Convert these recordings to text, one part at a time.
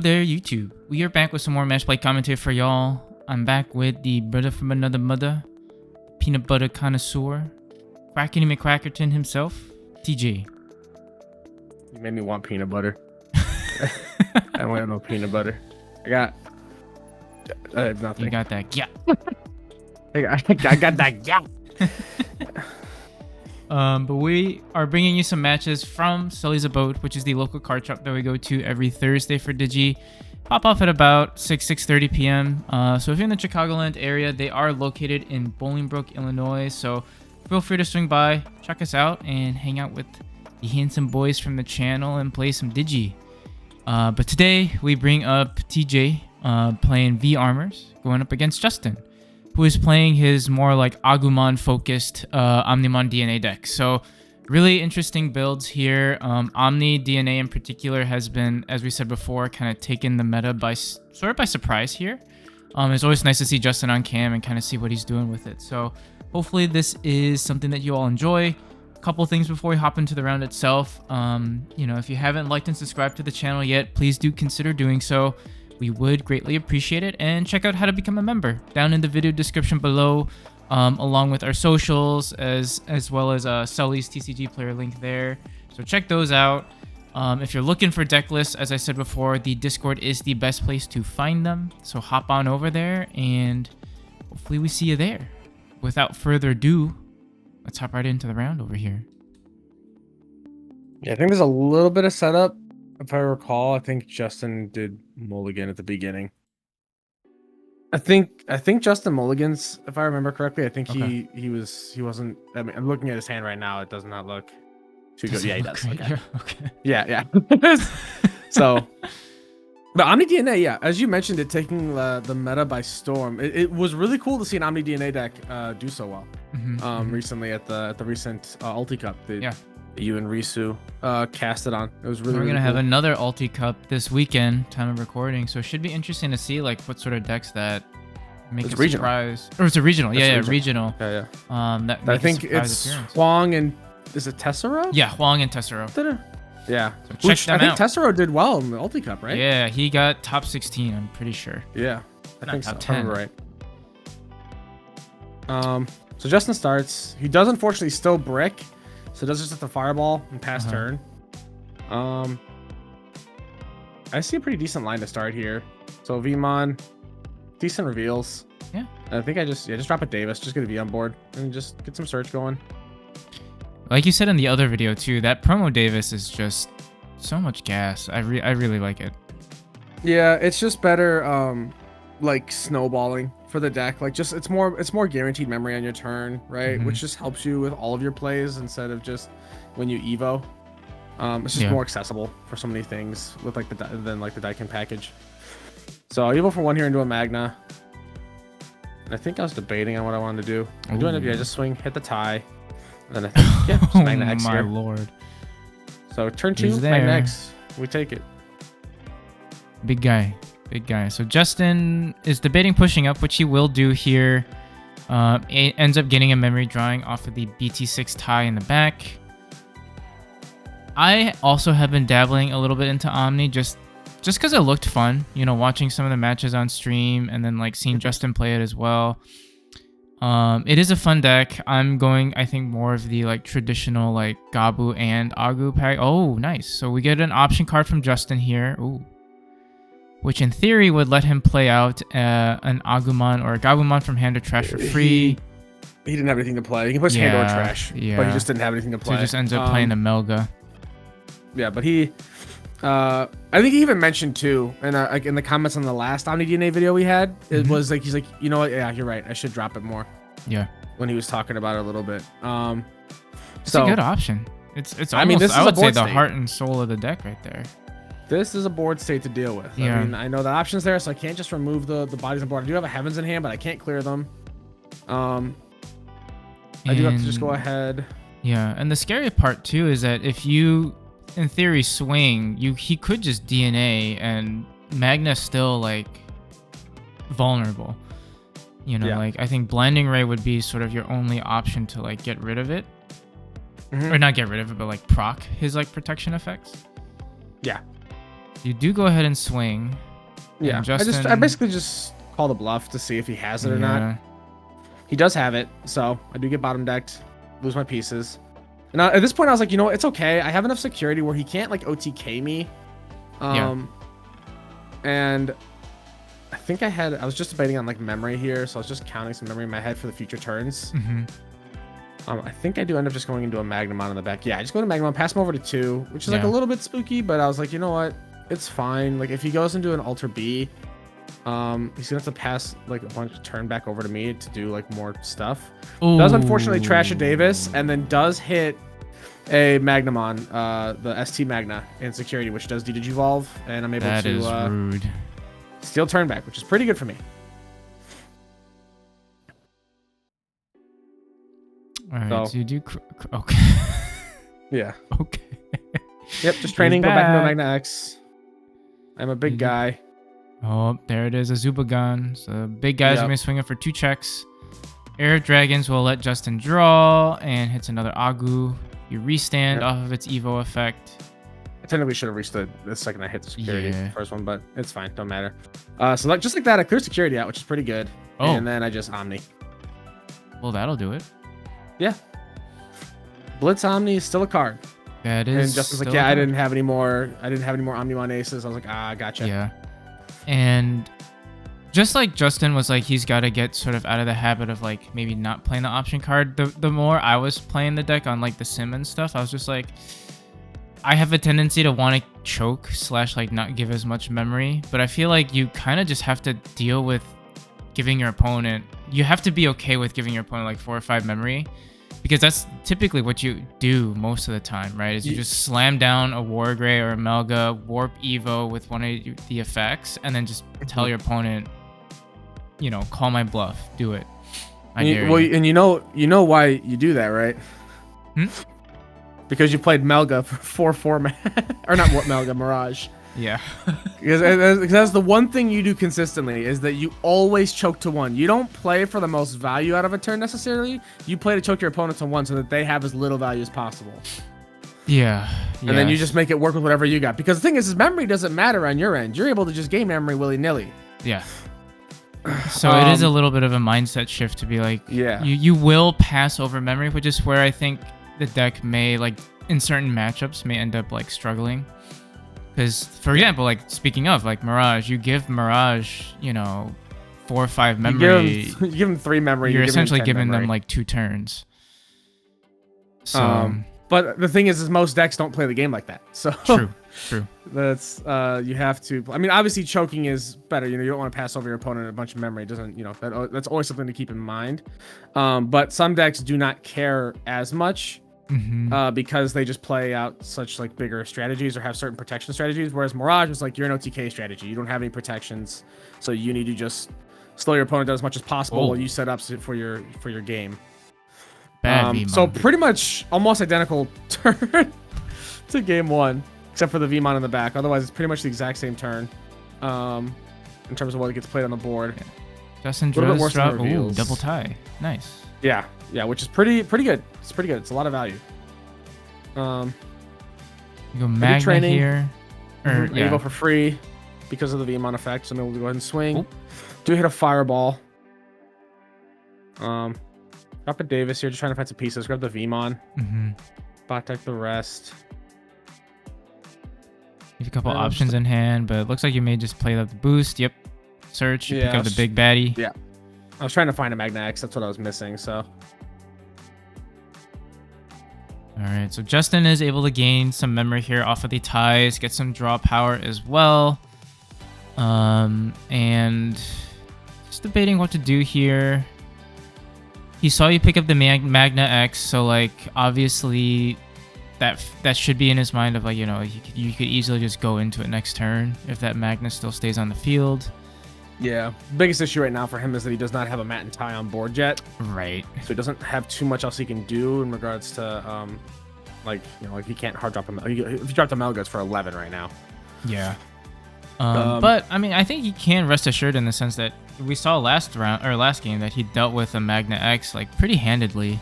Hello there, YouTube. We are back with some more Matchplay commentary for y'all. I'm back with the brother from another mother, peanut butter connoisseur, Quackity McQuackerton himself, TJ. You made me want peanut butter. I don't want no peanut butter. I got nothing. You got that, yeah. I got that, yeah. But we are bringing you some matches from Sully's Abode, which is the local card shop that we go to every Thursday for Digi. Pop off at about 6:30 p.m. So if you're in the Chicagoland area, they are located in Boilingbrook, Illinois. So feel free to swing by, check us out, and hang out with the handsome boys from the channel and play some Digi. But today we bring up TJ playing V Armours, going up against Justin, who is playing his more like Agumon-focused Omnimon DNA deck. So really interesting builds here. Omni DNA in particular has been, as we said before, kind of taken the meta by surprise here. It's always nice to see Justin on cam and kind of see what he's doing with it. So hopefully this is something that you all enjoy. A couple things before we hop into the round itself. If you haven't liked and subscribed to the channel yet, please do consider doing so. We would greatly appreciate it, and check out how to become a member down in the video description below, along with our socials as well as Sully's TCG player link there. So check those out. If you're looking for deck lists, as I said before, the Discord is the best place to find them. So hop on over there, and hopefully we see you there. Without further ado, let's hop right into the round over here. Yeah, I think there's a little bit of setup. If I recall, I think Justin did mulligan at the beginning. I think Justin mulligans, if I remember correctly. I think okay. he wasn't. I mean, I'm looking at his hand right now. It does not look too good. Yeah, he does. Okay. Yeah. So, but Omni DNA, yeah, as you mentioned, it taking the meta by storm. It was really cool to see an Omni DNA deck do so well. Recently at the recent Ulti Cup. You and Risu casted on. It was really We're gonna cool. have another Ulti Cup this weekend, time of recording. So it should be interesting to see like what sort of decks that make a surprise. Or it's a regional. Regional. Yeah. I think it's Huang and is it Tessero? Yeah, Huang and Tessero. Yeah. So check them out. I think Tessero did well in the Ulti Cup, right? Yeah, he got top 16. I'm pretty sure. Yeah, I think top so. 10. Right. So Justin starts. He does unfortunately still brick. So it does just hit the fireball and pass turn. I see a pretty decent line to start here. So Vmon, decent reveals. Yeah. I think I just drop a Davis, just get a V on board and just get some search going. Like you said in the other video too, that promo Davis is just so much gas. I really like it. Yeah, it's just better like snowballing for the deck. Like just it's more guaranteed memory on your turn, right? Which just helps you with all of your plays instead of just when you evo. It's just more accessible for so many things with like the Daikin package. So I'll evo for one here into a Magna. And I think I was debating on what I wanted to do. I'm doing it, just swing, hit the tie. And then I think just Magna X here. Oh my lord. So turn 2, Magna X. We take it. Big guy. So Justin is debating pushing up, which he will do here. Ends up getting a memory drawing off of the BT6 tie in the back. I also have been dabbling a little bit into Omni just because it looked fun, watching some of the matches on stream and then like seeing Justin play it as well. It is a fun deck. I'm going, I think, more of the like traditional like Gabu and Agu pack. Oh, nice. So we get an option card from Justin here. Ooh. Which in theory would let him play out an Agumon or a Gabumon from hand or trash for free. He didn't have anything to play. He can play hand or trash, but he just didn't have anything to play. So he just ends up playing a Melga. Yeah, but he, I think he even mentioned too, and like in the comments on the last Omni DNA video we had, it was like he's like, you know what? Yeah, you're right. I should drop it more. Yeah. When he was talking about it a little bit. It's a good option. It's almost, I would say the heart and soul of the deck right there. This is a board state to deal with. Yeah. I mean, I know the options there, so I can't just remove the bodies on board. I do have a Heavens in hand, but I can't clear them. I do have to just go ahead. Yeah, and the scary part too is that if you, in theory, swing, he could just DNA and Magna's still like vulnerable. Like I think Blinding Ray would be sort of your only option to like get rid of it. Or not get rid of it, but like proc his like protection effects. Yeah. You do go ahead and swing. Yeah, And Justin, I basically just call the bluff to see if he has it or not. He does have it, so I do get bottom decked, lose my pieces. And at this point, I was like, you know what? It's okay. I have enough security where he can't like OTK me. And I think I was just debating on like memory here, so I was just counting some memory in my head for the future turns. I think I do end up just going into a Magnamon in the back. Yeah, I just go to Magnamon, pass him over to 2, which is like a little bit spooky, but I was like, you know what? It's fine. Like if he goes into an Alter B, he's gonna have to pass like a bunch of turn back over to me to do like more stuff. Ooh. Does unfortunately trash a Davis and then does hit a Magnamon, the ST Magna in security, which does Digivolve, and I'm able to rude. Steal turn back, which is pretty good for me. All right, so you do okay. Yeah. Okay. Yep, just training, go back into a Magna X. I'm a big guy. Oh, there it is, a Zubagon. So big guys are going to swing it for 2 checks. Air Dragons will let Justin draw and hits another Agu. You restand off of its Evo effect. I technically should have restood the second I hit the security first one, but it's fine, don't matter. So like, just like that, I clear security out, which is pretty good. Oh. And then I just Omni. Well, that'll do it. Yeah. Blitz Omni is still a card. That is. And Justin's like, yeah, I didn't have any more Omnimon aces. I was like, gotcha. Yeah. And just like Justin was like, he's got to get sort of out of the habit of like maybe not playing the option card. The more I was playing the deck on like the sim and stuff, I was just like, I have a tendency to want to choke / like not give as much memory, but I feel like you kind of just have to deal with giving your opponent. You have to be okay with giving your opponent like 4 or 5 memory, because that's typically what you do most of the time, right? Is you just slam down a Wargray or a Melga, warp Evo with one of the effects, and then just tell your opponent, you know, call my bluff, do it. And you know why you do that, right? Because you played Melga for 4-4 or not Melga, Mirage. Yeah. because that's the one thing you do consistently, is that you always choke to 1. You don't play for the most value out of a turn necessarily. You play to choke your opponent to 1 so that they have as little value as possible. Yeah. And then you just make it work with whatever you got. Because the thing is memory doesn't matter on your end. You're able to just gain memory willy-nilly. Yeah. So it is a little bit of a mindset shift to be like, yeah, you will pass over memory, which is where I think the deck may, like, in certain matchups, may end up like struggling. Because, for example, like, speaking of, like, Mirage, you give Mirage, you know, 4 or 5 memory. You give him 3 memory. You're essentially giving them, like, 2 turns. So, but the thing is most decks don't play the game like that. So True. That's, you have to, I mean, obviously choking is better. You know, you don't want to pass over your opponent a bunch of memory. It doesn't, you know, that's always something to keep in mind. But some decks do not care as much. Because they just play out such like bigger strategies or have certain protection strategies, whereas Mirage is like, you're an OTK strategy, you don't have any protections, so you need to just slow your opponent down as much as possible while you set up for your game. So pretty much almost identical turn to game 1, except for the Vmon in the back. Otherwise it's pretty much the exact same turn in terms of what gets played on the board. Justin draws drop. Ooh, double tie. Nice. Yeah, which is pretty good. It's pretty good. It's a lot of value. You go Magna training here. You go for free because of the Vmon effect, so I'm able to go ahead and swing. Ooh. Do hit a Fireball. Drop a Davis here, just trying to find some pieces. Grab the Vmon. Bot deck the rest. You have a couple options in hand, but it looks like you may just play the boost. Yep. Search. Pick up the big baddie. Yeah. I was trying to find a Magna X. That's what I was missing, so. All right, so Justin is able to gain some memory here off of the ties, get some draw power as well. And just debating what to do here. He saw you pick up the Magna X, so like obviously that should be in his mind of like, you know, you could easily just go into it next turn if that Magna still stays on the field. Yeah, biggest issue right now for him is that he does not have a Mat and Tie on board yet. Right. So he doesn't have too much else he can do in regards to, like, you know, like he can't hard drop him. If you drop the Melga, it's for 11 right now. Yeah. But I mean, I think he can rest assured in the sense that we saw last game that he dealt with a Magna X like pretty handedly.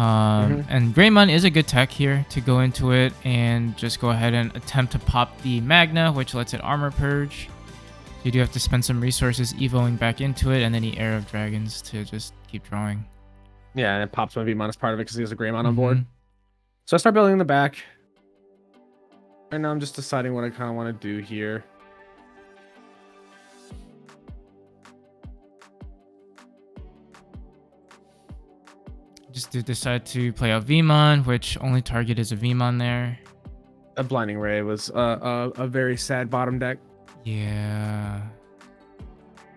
And Greymon is a good tech here to go into it and just go ahead and attempt to pop the Magna, which lets it armor purge. You do have to spend some resources evoing back into it, and then the Air of Dragons to just keep drawing. Yeah, and it pops my Vmon as part of it because he has a Greymon on board. So I start building in the back. And now I'm just deciding what I kind of want to do here. Just to decide to play out Vmon, which only target is a Vmon there. A Blinding Ray was a very sad bottom deck. Yeah.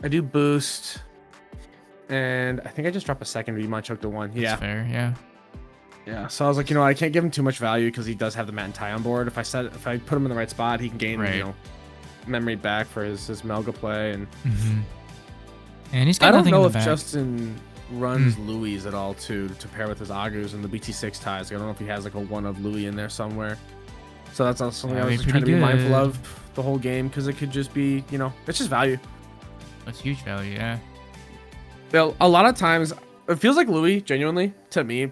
I do boost. And I think I just drop a second Vmon, choke to 1. That's yeah. fair, yeah. Yeah, so I was like, you know, I can't give him too much value because he does have the Mat and Tie on board. If I put him in the right spot, he can gain, you know, memory back for his Melga play. And and he's got I don't nothing know in if the back. Justin runs Louis at all to pair with his Agus and the BT6 ties. I don't know if he has like a one of Louis in there somewhere. So that's also something I was trying to be mindful of the whole game because it could just be, you know, it's just value. That's huge value, yeah. A lot of times, it feels like Louis, genuinely, to me,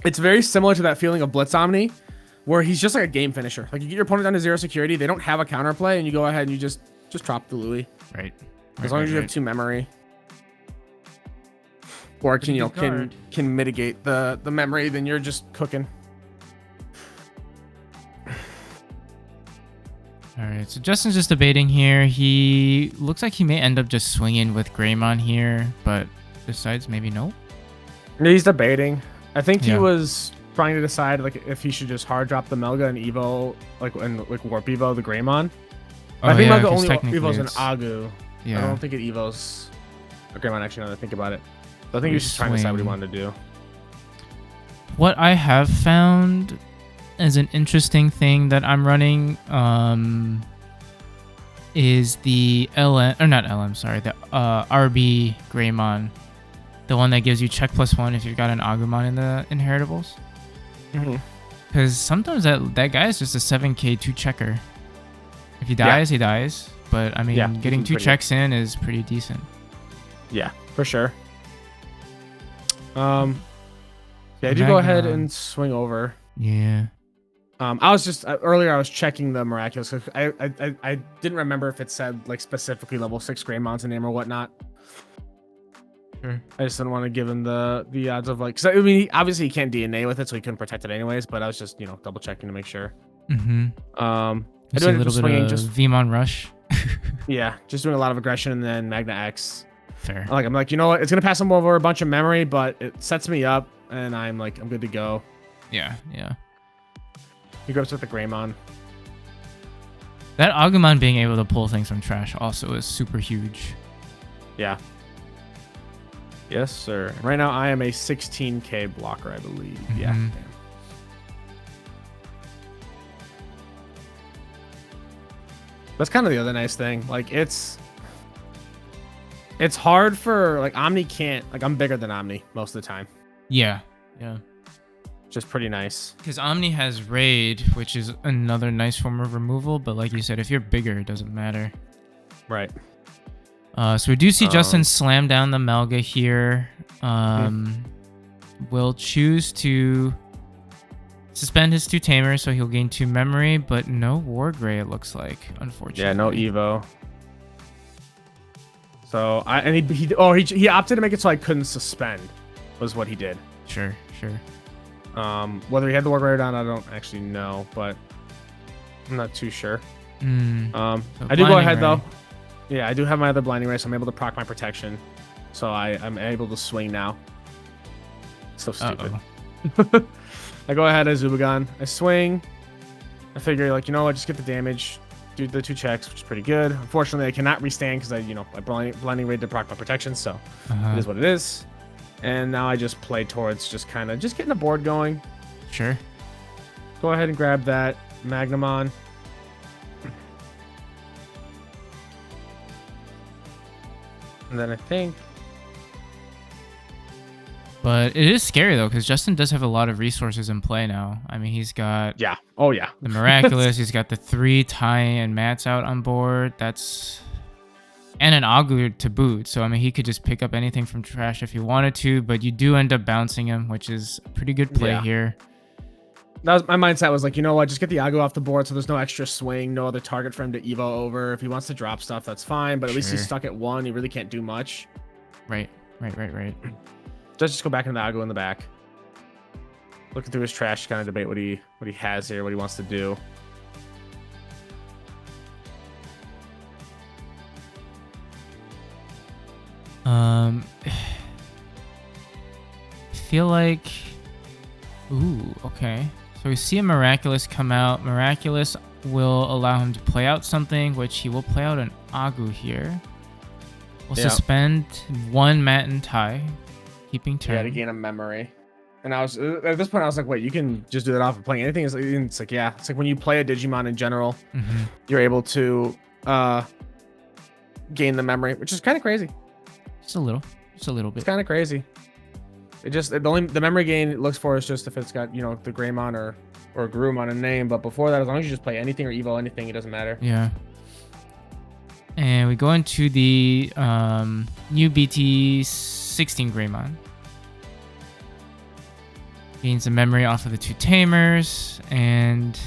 it's very similar to that feeling of Blitz Omni, where he's just like a game finisher. Like you get your opponent down to 0 security, they don't have a counterplay, and you go ahead and you just drop the Louis. Right. As long as you have 2 memory. Or can mitigate the memory, then you're just cooking. All right, so Justin's just debating here. He looks like he may end up just swinging with Greymon here, but decides maybe no. He's debating. I think he was trying to decide like if he should just hard drop the Melga and Evo, like Warp Evo the Greymon. I think Melga only Evo's an Agu. Yeah. I don't think it Evos a Greymon actually. Now that I think about it, so I think he was just trying to decide what he wanted to do. What I have found as an interesting thing that I'm running is the the RB Greymon, the one that gives you check +1 if you've got an Agumon in the inheritables. Because sometimes that guy is just a 7k 2 checker. If he dies, he dies. But I mean, getting 2 checks in is pretty decent. Yeah, for sure. Yeah, I do go ahead and swing over. Yeah. I was just earlier I was checking the miraculous. I didn't remember if it said like specifically level 6 Greymons in name or whatnot. Sure. I just didn't want to give him the odds of like, cause I mean, obviously he can't DNA with it, so he couldn't protect it anyways. But I was just double checking to make sure. I do a little bit of Vmon rush. Yeah, just doing a lot of aggression and then Magna X. Fair. I'm like, you know what? It's gonna pass him over a bunch of memory, but it sets me up, and I'm good to go. Yeah, yeah. He goes with the Greymon. That Agumon being able to pull things from trash also is super huge. Yeah. Yes, sir. Right now, I am a 16k blocker, I believe. Yeah. That's kind of the other nice thing. Like, it's hard for, like, Omni can't, like, I'm bigger than Omni most of the time. Yeah. Yeah. Just pretty nice. Because Omni has Raid, which is another nice form of removal, but like you said, if you're bigger, it doesn't matter. Right. So we do see Justin slam down the Melga here. Will choose to suspend his 2 tamers, so he'll gain 2 memory, but no War Gray, it looks like, unfortunately. Yeah, no Evo. So he opted to make it so I couldn't suspend, was what he did. Sure. Whether he had the War Gray or not, I don't actually know, but I'm not too sure. So I do go ahead though. Yeah, I do have my other Blinding Ray, so I'm able to proc my protection. So I'm able to swing now. So stupid. I go ahead as Zubagon. I swing. I figure, like, you know what, just get the damage, do the 2 checks, which is pretty good. Unfortunately, I cannot restand because I Blinding Ray to proc my protection, so it is what it is. And now I just play towards just getting the board going. Sure. Go ahead and grab that Magnamon. And then I think... But it is scary, though, because Justin does have a lot of resources in play now. I mean, he's got... Yeah. Oh, yeah. The Miraculous. He's got the 3 Tie and Mats out on board. That's and an Agu to boot. So I mean, he could just pick up anything from trash if he wanted to, but you do end up bouncing him, which is a pretty good play here. That was my mindset. Was like, you know what, just get the Agu off the board, so there's no extra swing, no other target for him to evo over. If he wants to drop stuff, that's fine, but at least he's stuck at 1. He really can't do much. Right. Just go back into the Agu in the back. Looking through his trash to kind of debate what he has here, what he wants to do. I feel like, ooh, okay. So we see a Miraculous come out. Miraculous will allow him to play out something, which he will play out an Agu here. We'll suspend 1 Matin tie, keeping turn. Yeah, to gain a memory. And I was at this point, I was like, wait, you can just do that off of playing anything. It's like, yeah, it's like when you play a Digimon in general, you're able to gain the memory, which is kind of crazy. Just a little bit. It's kind of crazy. The memory gain it looks for is just if it's got, you know, the Greymon or Garurumon in a name, but before that, as long as you just play anything or evo anything, it doesn't matter. Yeah. And we go into the new BT16 Greymon. Gains the memory off of the 2 Tamers, and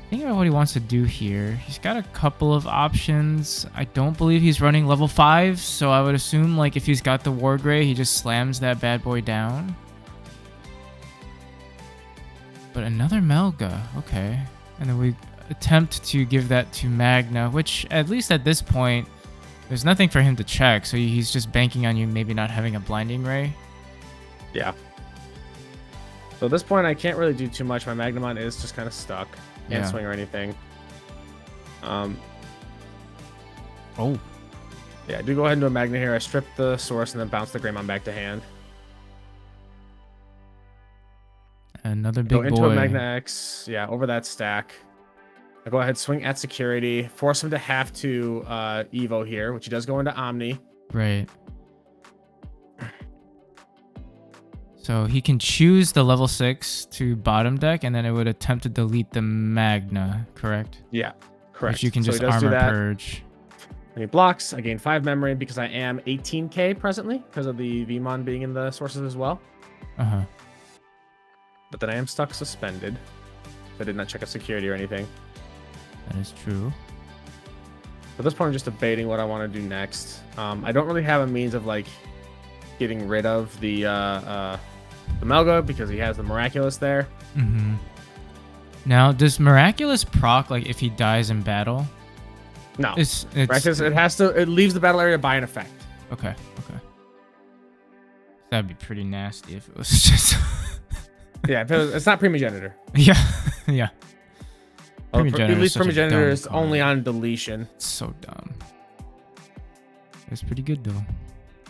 think about what he wants to do here. He's got a couple of options. I don't believe he's running level 5, so I would assume like if he's got the Wargrey, he just slams that bad boy down. But another Melga, okay. And then we attempt to give that to Magna, which at least at this point, there's nothing for him to check, so he's just banking on you maybe not having a Blinding Ray. Yeah. So at this point, I can't really do too much. My Magnamon is just kind of stuck. Can't swing or anything. Oh. Yeah, I do go ahead and do a Magna here. I strip the source and then bounce the Greymon back to hand. Another big go into boy. A Magna X. Yeah, over that stack. I go ahead, swing at security, force him to have to Evo here, which he does go into Omni. Right. So he can choose the level 6 to bottom deck, and then it would attempt to delete the Magna, correct? Yeah, correct. Which you can just do armor that. purge. And he blocks. I gain 5 memory because I am 18k presently because of the Vmon being in the sources as well. Uh-huh. But then I am stuck suspended. I did not check a security or anything. That is true. At this point, I'm just debating what I want to do next. I don't really have a means of like getting rid of the Melga because he has the Miraculous there. Mm-hmm. Now, does Miraculous proc like if he dies in battle? No. It's Miraculous, it leaves the battle area by an effect. Okay. That'd be pretty nasty if it was just. Yeah, it's not Primogenitor. Yeah. At least Primogenitor is only on deletion. It's so dumb. It's pretty good though.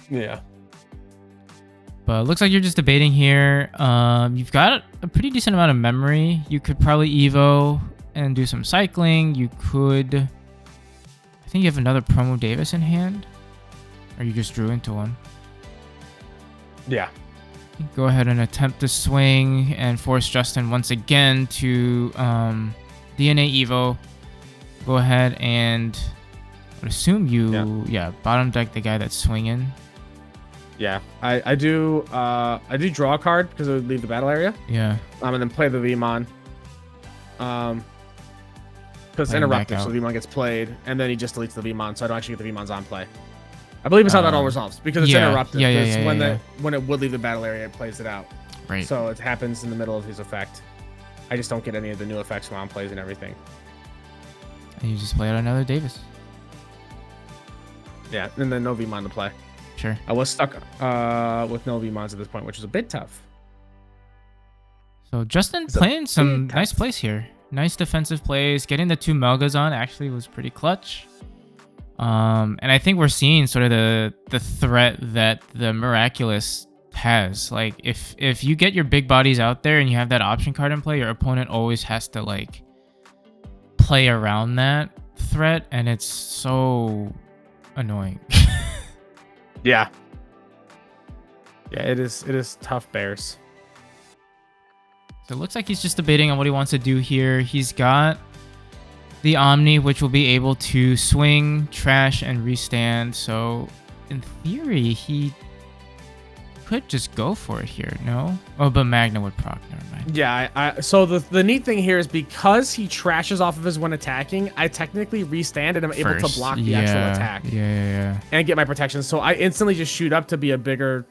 Yeah. But it looks like you're just debating here. You've got a pretty decent amount of memory. You could probably Evo and do some cycling. You could. I think you have another Promo Davis in hand. Or you just drew into one. Yeah. Go ahead and attempt to swing and force Justin once again to DNA Evo. Go ahead and I would assume you bottom deck the guy that's swinging. Yeah, I do draw a card because it would leave the battle area. Yeah. And then play the Vmon. Because it's interrupted, so the Vmon gets played, and then he just deletes the Vmon, so I don't actually get the Vmons on play. I believe it's how that all resolves because it's interrupted. When it would leave the battle area, it plays it out. Right. So it happens in the middle of his effect. I just don't get any of the new effects when on plays and everything. And you just play out another Davis. Yeah, and then no Vmon to play. Sure. I was stuck with no Vmons at this point, which is a bit tough. So Justin playing some nice plays here. Nice defensive plays. Getting the 2 Melgas on actually was pretty clutch. And I think we're seeing sort of the threat that the Miraculous has. Like if you get your big bodies out there and you have that option card in play, your opponent always has to like play around that threat, and it's so annoying. Yeah, it is tough bears. So it looks like he's just debating on what he wants to do here. He's got the Omni, which will be able to swing, trash, and restand. So, in theory, he could just go for it here, no? Oh, but Magna would proc, never mind. Yeah, so the neat thing here is because he trashes off of his when attacking, I technically restand and I'm able to block the actual attack. Yeah. And get my protection. So I instantly just shoot up to be a bigger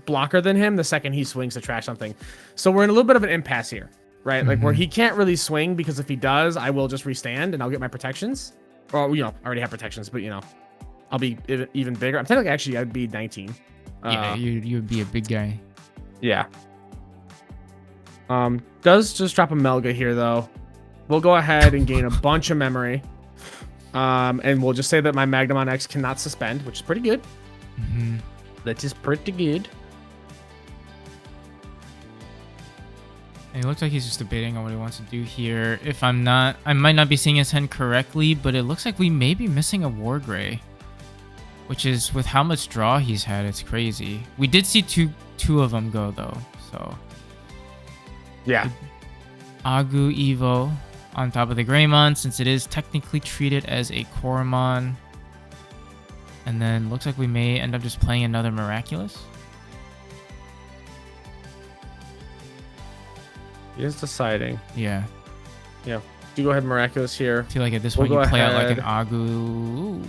blocker than him the second he swings to trash something. So we're in a little bit of an impasse here, right? Like where he can't really swing because if he does, I will just restand and I'll get my protections. Well, I already have protections, but I'll be even bigger. I'm technically actually I'd be 19. Yeah, you would be a big guy. Yeah. Does just drop a Melga here though. We'll go ahead and gain a bunch of memory. And we'll just say that my Magnum on X cannot suspend, which is pretty good. That is pretty good. And it looks like he's just debating on what he wants to do here. If I'm not, I might not be seeing his hand correctly, but it looks like we may be missing a War Gray. Which is, with how much draw he's had, it's crazy. We did see two of them go, though, so... Yeah. Agu Evo on top of the Greymon, since it is technically treated as a Koromon. And then looks like we may end up just playing another Miraculous. He is deciding. Yeah. Yeah. You go ahead Miraculous here. I feel like at this point you play out like an Agu.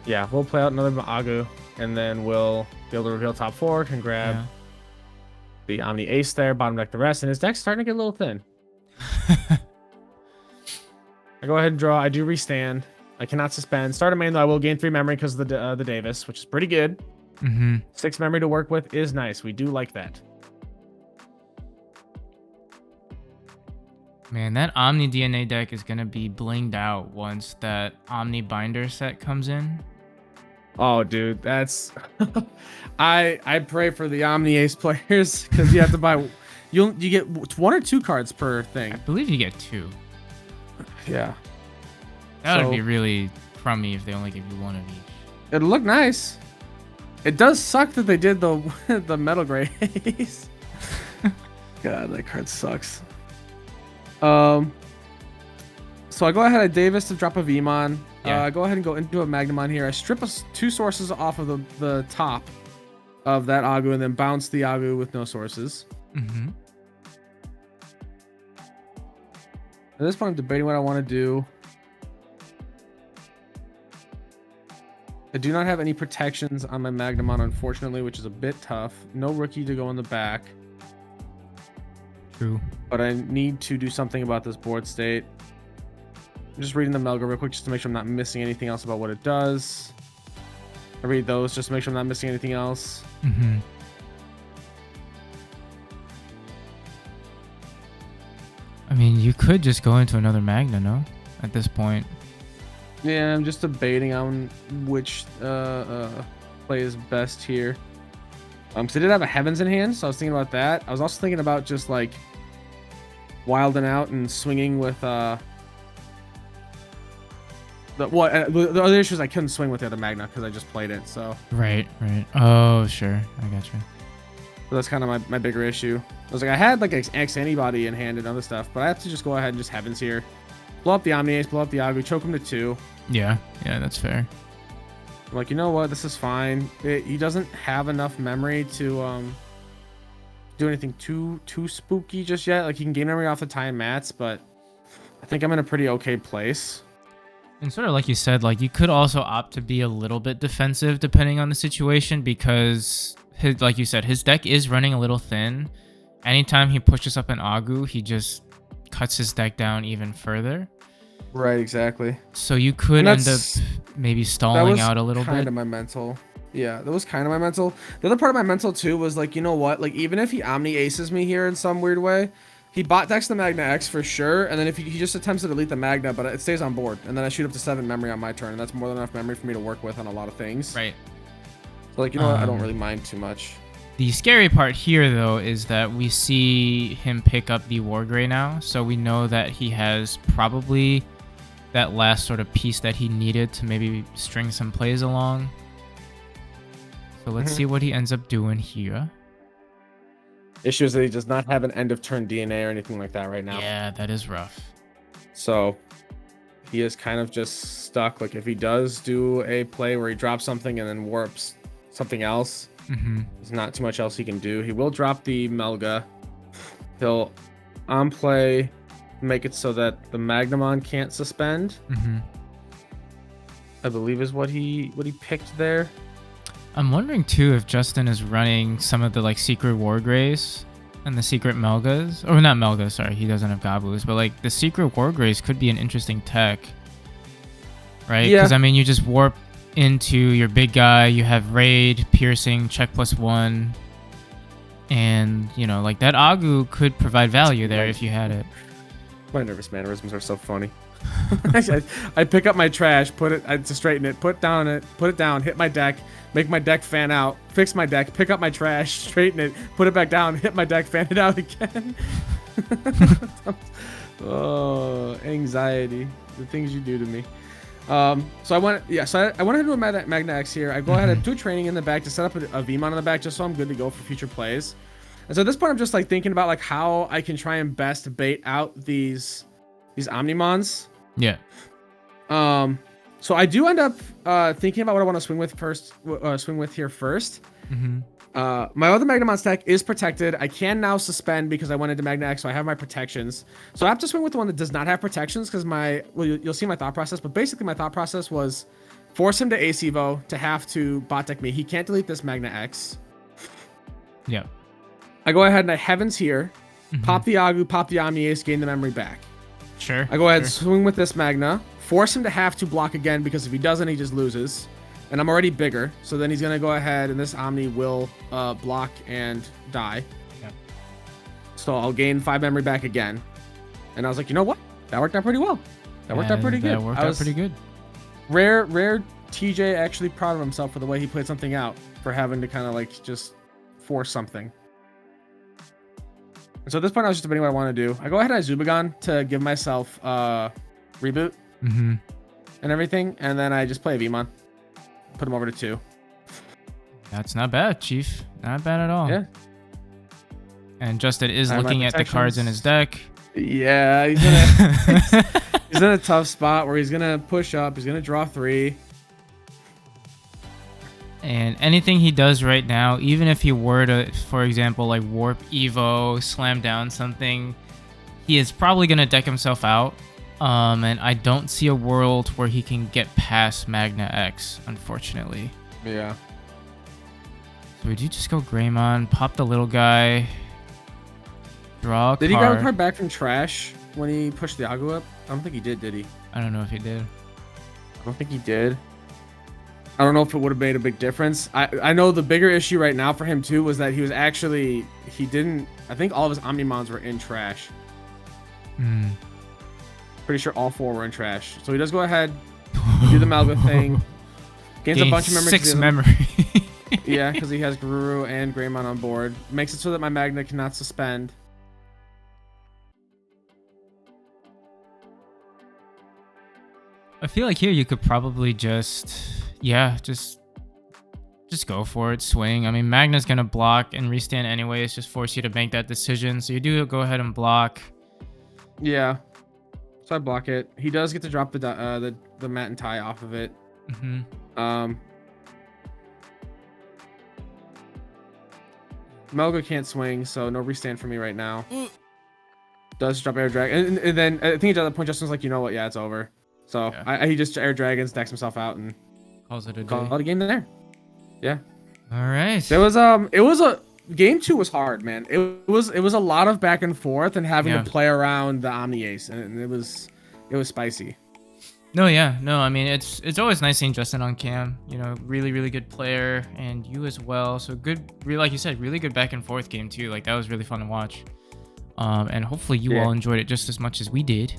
Yeah, we'll play out another Agu, and then we'll be able to reveal top 4, can grab the Omni Ace there, bottom deck the rest, and his deck's starting to get a little thin. I go ahead and draw. I do restand. I cannot suspend. Start a main, though. I will gain 3 memory because of the Davis, which is pretty good. 6 memory to work with is nice. We do like that. Man, that Omni DNA deck is going to be blinged out once that Omni Binder set comes in. Oh, dude, that's... I pray for the Omni Ace players because you have to buy... You get 1 or 2 cards per thing. I believe you get 2. Yeah. That would be really crummy if they only give you 1 of each. It'll look nice. It does suck that they did the the Metal Gray Ace. God, that card sucks. So I go ahead, I Davis to drop a Vmon. I go ahead and go into a Magnamon here. I strip 2 sources off of the top of that Agu and then bounce the Agu with no sources. At this point, I'm debating what I want to do. I do not have any protections on my Magnamon, unfortunately, which is a bit tough. No rookie to go in the back. True. But I need to do something about this board state. I'm just reading the Melga real quick just to make sure I'm not missing anything else about what it does. I read those just to make sure I'm not missing anything else. I mean, you could just go into another Magna, no? At this point. Yeah, I'm just debating on which play is best here. So I did have a Heavens in hand, so I was thinking about that. I was also thinking about just like wilding out and swinging with the other issue is I couldn't swing with the other Magna because I just played it. So right. Oh, sure, I got you. So that's kind of my bigger issue. I was like, I had like X-Antibody in hand and other stuff, but I have to just go ahead and just Heavens here. Blow up the Omni Ace, blow up the Agu, choke him to 2. Yeah, that's fair. I'm like, you know what? This is fine. He doesn't have enough memory to do anything too spooky just yet. Like, he can gain memory off the time mats, but I think I'm in a pretty okay place. And sort of like you said, like you could also opt to be a little bit defensive depending on the situation because, like you said, his deck is running a little thin. Anytime he pushes up an Agu, he just cuts his deck down even further. Right, exactly. So you could end up maybe stalling out a little bit. That was kind of my mental. Yeah, that was kind of my mental. The other part of my mental too was like, you know what? Like, even if he Omni Aces me here in some weird way, he bot decks the Magna X for sure. And then if he just attempts to delete the Magna, but it stays on board. And then I shoot up to 7 memory on my turn. And that's more than enough memory for me to work with on a lot of things. Right. So like, you know what? I don't really mind too much. The scary part here, though, is that we see him pick up the War Gray now. So we know that he has probably that last sort of piece that he needed to maybe string some plays along. So let's see what he ends up doing here. Issue is that he does not have an end of turn DNA or anything like that right now. Yeah, that is rough. So he is kind of just stuck. Like if he does do a play where he drops something and then warps something else, there's not too much else he can do. He will drop the Melga. He'll on play make it so that the Magnamon can't suspend. I believe is what he picked there. I'm wondering too if Justin is running some of the like secret Wargrays and the secret Melgas, or not Melgas, sorry, he doesn't have Gabus, but like the secret Wargrays could be an interesting tech, right? Because I mean, you just warp into your big guy, you have raid, piercing, check +1, and you know, like that Agu could provide value there if you had it. My nervous mannerisms are so funny. I pick up my trash, to straighten it, put it down, hit my deck, make my deck fan out, fix my deck, pick up my trash, straighten it, put it back down, hit my deck, fan it out again. Oh, anxiety, the things you do to me. So I went ahead and do a Magna X here. I go ahead and do training in the back to set up a VMon in the back just so I'm good to go for future plays. And so at this point, I'm just like thinking about like how I can try and best bait out these Omnimons. Yeah. So I do end up thinking about what I want to swing with here first. My other Magnamon stack is protected. I can now suspend because I went into Magna X, so I have my protections. So I have to swing with the one that does not have protections because you'll see my thought process. But basically, my thought process was force him to Ace Evo to have to bot deck me. He can't delete this Magna X. Yeah. I go ahead and I Heavens here, pop the Agu, pop the Omni Ace, gain the memory back. Sure. I go ahead and swing with this Magna, force him to have to block again because if he doesn't, he just loses. And I'm already bigger, so then he's going to go ahead and this Omni will block and die. Yeah. So I'll gain 5 memory back again. And I was like, you know what? That worked out pretty well. That worked out pretty good. That worked out pretty good. Rare TJ actually proud of himself for the way he played something out, for having to kind of like just force something. And so at this point, I was just debating what I want to do. I go ahead and I Zubagon to give myself reboot and everything. And then I just play a Vmon. Put him over to 2. That's not bad, Chief. Not bad at all. Yeah. And Justin is looking at the cards in his deck. Yeah, he's in a tough spot where he's going to push up. He's going to draw 3. And anything he does right now, even if he were to, for example, like warp Evo, slam down something, he is probably going to deck himself out. And I don't see a world where he can get past Magna X, unfortunately. Yeah. So would you just go Greymon, pop the little guy, draw a card? Did he grab a card back from trash when he pushed the Agu up? I don't think he did he? I don't know if he did. I don't think he did. I don't know if it would have made a big difference. I know the bigger issue right now for him too was that I think all of his Omnimons were in trash. Pretty sure all 4 were in trash. So he does go ahead, do the Melga thing, gains a bunch of memory. 6 memory. Yeah, because he has Guru and Greymon on board. Makes it so that my Magna cannot suspend. I feel like here you could probably just go for it, swing. I mean, Magna's gonna block and restand anyway. It's just force you to make that decision. So you do go ahead and block. Yeah. So I block it. He does get to drop the Mat and Tie off of it. Melga can't swing, so no restand for me right now. Does drop Air Dragon, and then I think at that point Justin's like, you know what? Yeah, it's over. So he just Air Dragons, decks himself out, and calls it a day. Call it a game there. Yeah. All right. It was a game 2 was hard, man. It was a lot of back and forth and having to play around the Omni Ace, and it was spicy. No, I mean, it's always nice seeing Justin on cam. You know, really, really good player, and you as well. So good, really, like you said, really good back and forth game too. Like that was really fun to watch. And hopefully you all enjoyed it just as much as we did.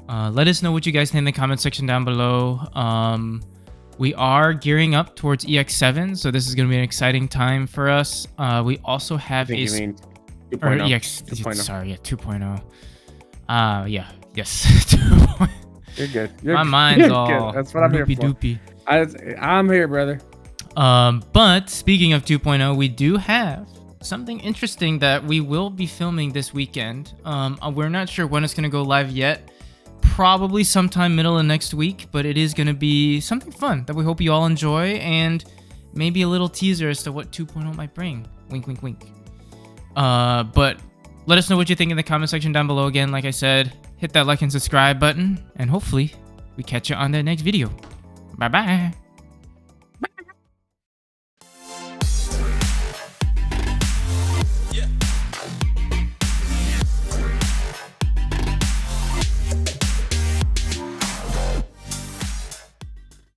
Let us know what you guys think in the comment section down below. We are gearing up towards EX-07, so this is going to be an exciting time for us. We also have you mean 2.0. or EX 2.0. Sorry, yeah, 2.0. Yes. 2.0. You're good. My mind's all good. That's what I'm here for. Doopy. I'm here, brother. But speaking of 2.0, we do have something interesting that we will be filming this weekend. We're not sure when it's going to go live yet. probably sometime middle of next week, but it is going to be something fun that we hope you all enjoy, and maybe a little teaser as to what 2.0 might bring. Wink, wink, wink. But let us know what you think in the comment section down below. Again, like I said, hit that like and subscribe button, and hopefully we catch you on the next video. Bye-bye.